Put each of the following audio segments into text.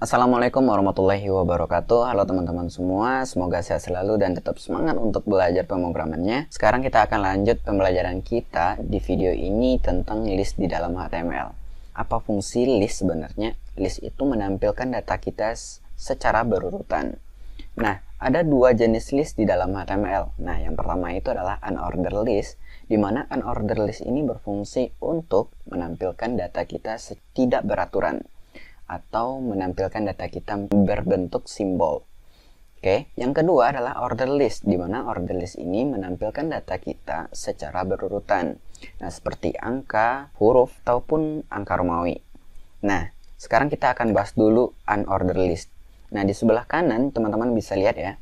Assalamualaikum warahmatullahi wabarakatuh. Halo teman-teman semua, semoga sehat selalu dan tetap semangat untuk belajar pemrogramannya. Sekarang kita akan lanjut pembelajaran kita di video ini tentang list di dalam HTML. Apa fungsi list sebenarnya? List itu menampilkan data kita secara berurutan. Nah, ada dua jenis list di dalam HTML. Nah, yang pertama itu adalah unordered list, di mana unordered list ini berfungsi untuk menampilkan data kita tidak beraturan atau menampilkan data kita berbentuk simbol. Oke, yang kedua adalah ordered list, di mana ordered list ini menampilkan data kita secara berurutan. Nah, seperti angka, huruf, ataupun angka Romawi. Nah, sekarang kita akan bahas dulu unordered list. Nah, di sebelah kanan teman-teman bisa lihat ya,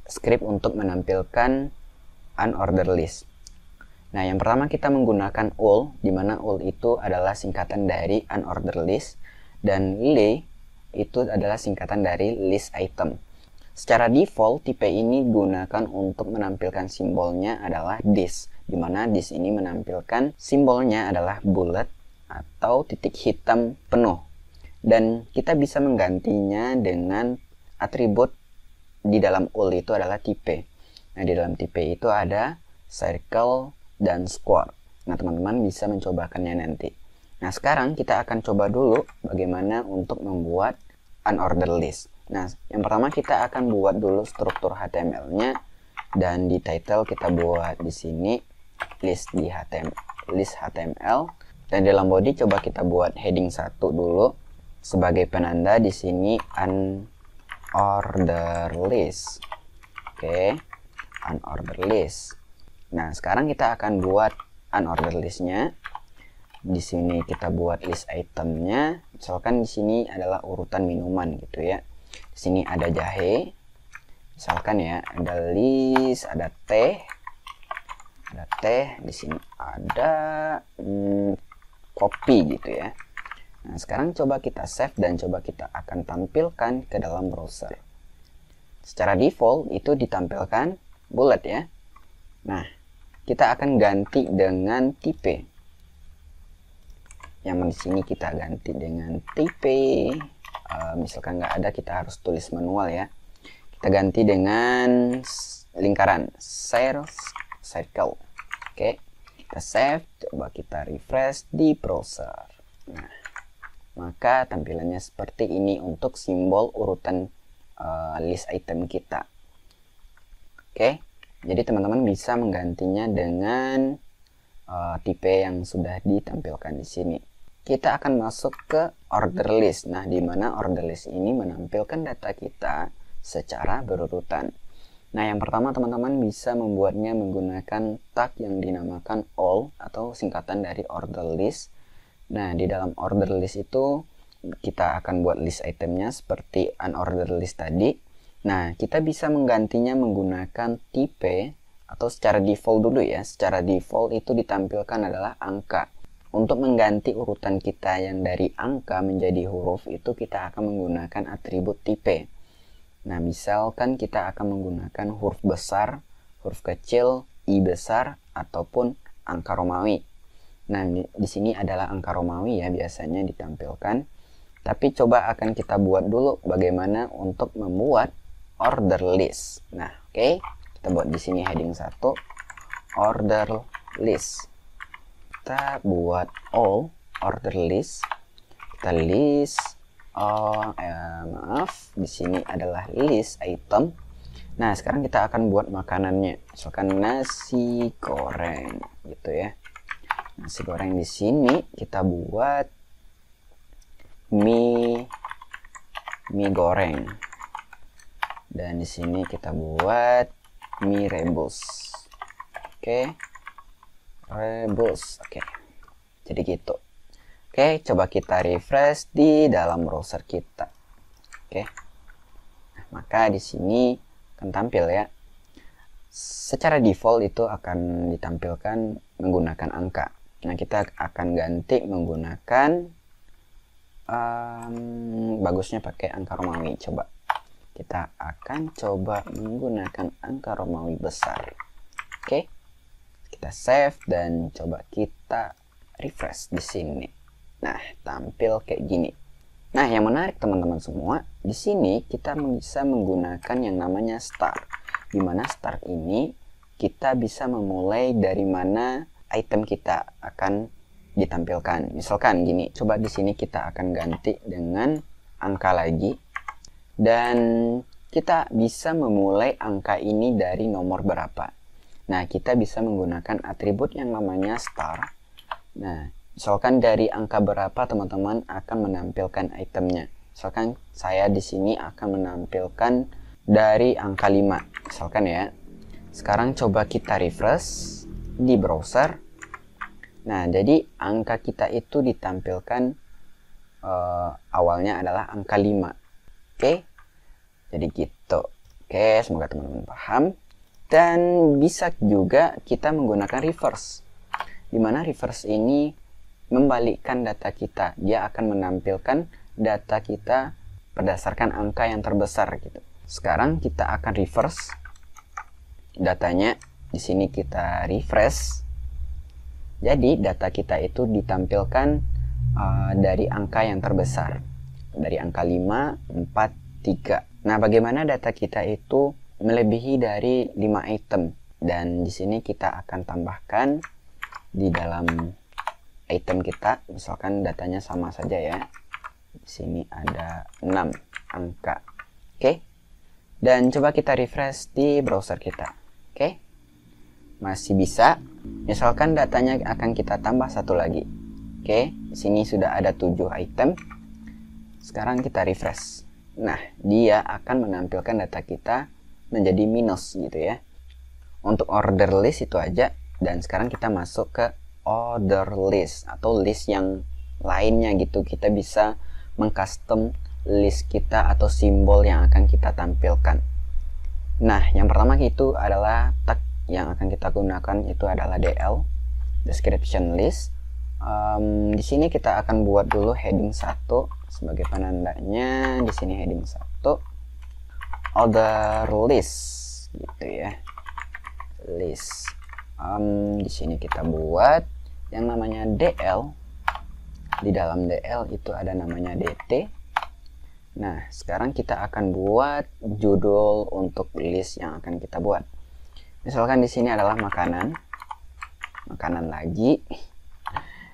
script untuk menampilkan unordered list. Nah, yang pertama kita menggunakan ul, di mana ul itu adalah singkatan dari unordered list, dan li itu adalah singkatan dari list item. Secara default, tipe ini digunakan untuk menampilkan simbolnya adalah this, di mana this ini menampilkan simbolnya adalah bullet atau titik hitam penuh. Dan kita bisa menggantinya dengan atribut di dalam ul itu adalah tipe. Nah, di dalam tipe itu ada circle dan square. Nah, teman-teman bisa mencobakannya nanti. Nah, sekarang kita akan coba dulu bagaimana untuk membuat unordered list. Nah, yang pertama kita akan buat dulu struktur HTML-nya, dan di title kita buat di sini list di HTML, list HTML, dan dalam body coba kita buat heading 1 dulu sebagai penanda di sini unordered list. Oke, unordered list. Nah, sekarang kita akan buat unordered list-nya. Di sini kita buat list itemnya, misalkan di sini adalah urutan minuman gitu ya. Di sini ada jahe, misalkan ya, ada list, ada teh, di sini ada kopi gitu ya. Nah, sekarang coba kita save dan coba kita akan tampilkan ke dalam browser. Secara default itu ditampilkan bullet ya. Nah, kita akan ganti dengan tipe. Yang di sini kita ganti dengan tipe. Misalkan nggak ada, kita harus tulis manual ya. Kita ganti dengan lingkaran, circle. Oke, kita save, coba kita refresh di browser. Nah, maka tampilannya seperti ini untuk simbol urutan list item kita. Oke, jadi teman-teman bisa menggantinya dengan tipe yang sudah ditampilkan di sini. Kita akan masuk ke order list. Nah, di mana order list ini menampilkan data kita secara berurutan. Nah, yang pertama teman-teman bisa membuatnya menggunakan tag yang dinamakan all atau singkatan dari order list. Nah, di dalam order list itu kita akan buat list itemnya seperti unordered list tadi. Nah, kita bisa menggantinya menggunakan tipe atau secara default dulu ya. Secara default itu ditampilkan adalah angka. Untuk mengganti urutan kita yang dari angka menjadi huruf itu kita akan menggunakan atribut tipe. Nah, misalkan kita akan menggunakan huruf besar, huruf kecil, i besar, ataupun angka Romawi. Nah, di sini adalah angka Romawi ya biasanya ditampilkan. Tapi coba akan kita buat dulu bagaimana untuk membuat order list. Nah, oke. Kita buat di sini heading 1 order list. Kita buat all order list. Kita list di sini adalah list item. Nah, sekarang kita akan buat makanannya. Misalkan nasi goreng gitu ya. Nasi goreng di sini kita buat mie goreng. Dan di sini kita buat mie rebus. Oke. Rebus. Oke. Jadi gitu. Oke, coba kita refresh di dalam browser kita. Oke. Nah, maka di sini akan tampil ya. Secara default itu akan ditampilkan menggunakan angka. Nah, kita akan ganti menggunakan bagusnya pakai angka Romawi. Coba. Kita akan coba menggunakan angka Romawi besar. Oke. Kita save dan coba kita refresh di sini. Nah, tampil kayak gini. Nah, yang menarik teman-teman semua, di sini kita bisa menggunakan yang namanya start. Di mana start ini kita bisa memulai dari mana item kita akan ditampilkan. Misalkan gini, coba di sini kita akan ganti dengan angka lagi. Dan kita bisa memulai angka ini dari nomor berapa. Nah, kita bisa menggunakan atribut yang namanya star. Nah, misalkan dari angka berapa teman-teman akan menampilkan itemnya. Misalkan saya di sini akan menampilkan dari angka 5. Misalkan ya. Sekarang coba kita refresh di browser. Nah, jadi angka kita itu ditampilkan awalnya adalah angka 5. Oke. Jadi gitu. Oke, semoga teman-teman paham. Dan bisa juga kita menggunakan reverse. Dimana reverse ini membalikkan data kita. Dia akan menampilkan data kita berdasarkan angka yang terbesar gitu. Sekarang kita akan reverse datanya. Di sini kita refresh. Jadi data kita itu ditampilkan dari angka yang terbesar. Dari angka 5, 4, 3. Nah, bagaimana data kita itu melebihi dari 5 item? Dan di sini kita akan tambahkan di dalam item kita, misalkan datanya sama saja ya. Di sini ada 6 angka. Oke. Dan coba kita refresh di browser kita. Oke. Masih bisa. Misalkan datanya akan kita tambah satu lagi. Oke, di sini sudah ada 7 item. Sekarang kita refresh. Nah, dia akan menampilkan data kita menjadi minus gitu ya. Untuk order list itu aja. Dan sekarang kita masuk ke order list atau list yang lainnya gitu. Kita bisa mengcustom list kita atau simbol yang akan kita tampilkan. Nah, yang pertama itu adalah tag yang akan kita gunakan itu adalah DL, description list. Di sini kita akan buat dulu heading 1 sebagai penandanya. Di sini heading 1 order list gitu ya. List. Di sini kita buat yang namanya DL. Di dalam DL itu ada namanya DT. Nah, sekarang kita akan buat judul untuk list yang akan kita buat. Misalkan di sini adalah makanan. Makanan lagi.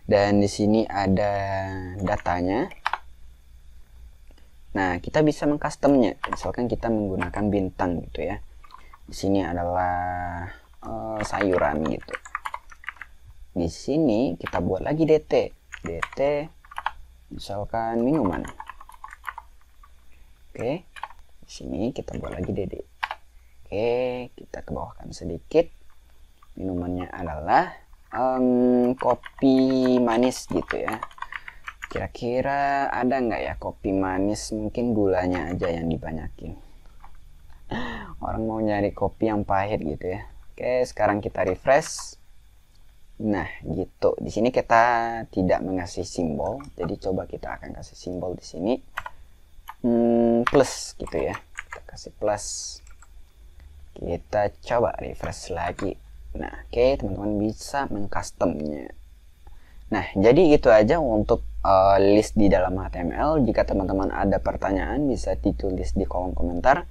Dan di sini ada datanya. Nah, kita bisa mengcustomnya. Misalkan kita menggunakan bintang gitu ya. Di sini adalah sayuran gitu. Di sini kita buat lagi DT. DT misalkan minuman. Oke. Di sini kita buat lagi DD. Oke, kita ke bawahkan sedikit. Minumannya adalah kopi manis gitu ya. Kira-kira ada nggak ya kopi manis? Mungkin gulanya aja yang dibanyakin. Orang mau nyari kopi yang pahit gitu ya. Oke, sekarang kita refresh. Nah, gitu. Di sini kita tidak mengasih simbol. Jadi coba kita akan kasih simbol di sini. Plus gitu ya. Kita kasih plus. Kita coba refresh lagi. Nah, oke, teman-teman bisa mengcustomnya. Nah, jadi itu aja untuk list di dalam HTML. Jika teman-teman ada pertanyaan bisa ditulis di kolom komentar.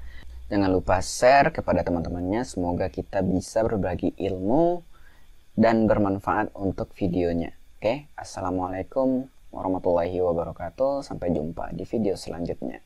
Jangan lupa share kepada teman-temannya. Semoga kita bisa berbagi ilmu dan bermanfaat untuk videonya. Oke, assalamualaikum warahmatullahi wabarakatuh. Sampai jumpa di video selanjutnya.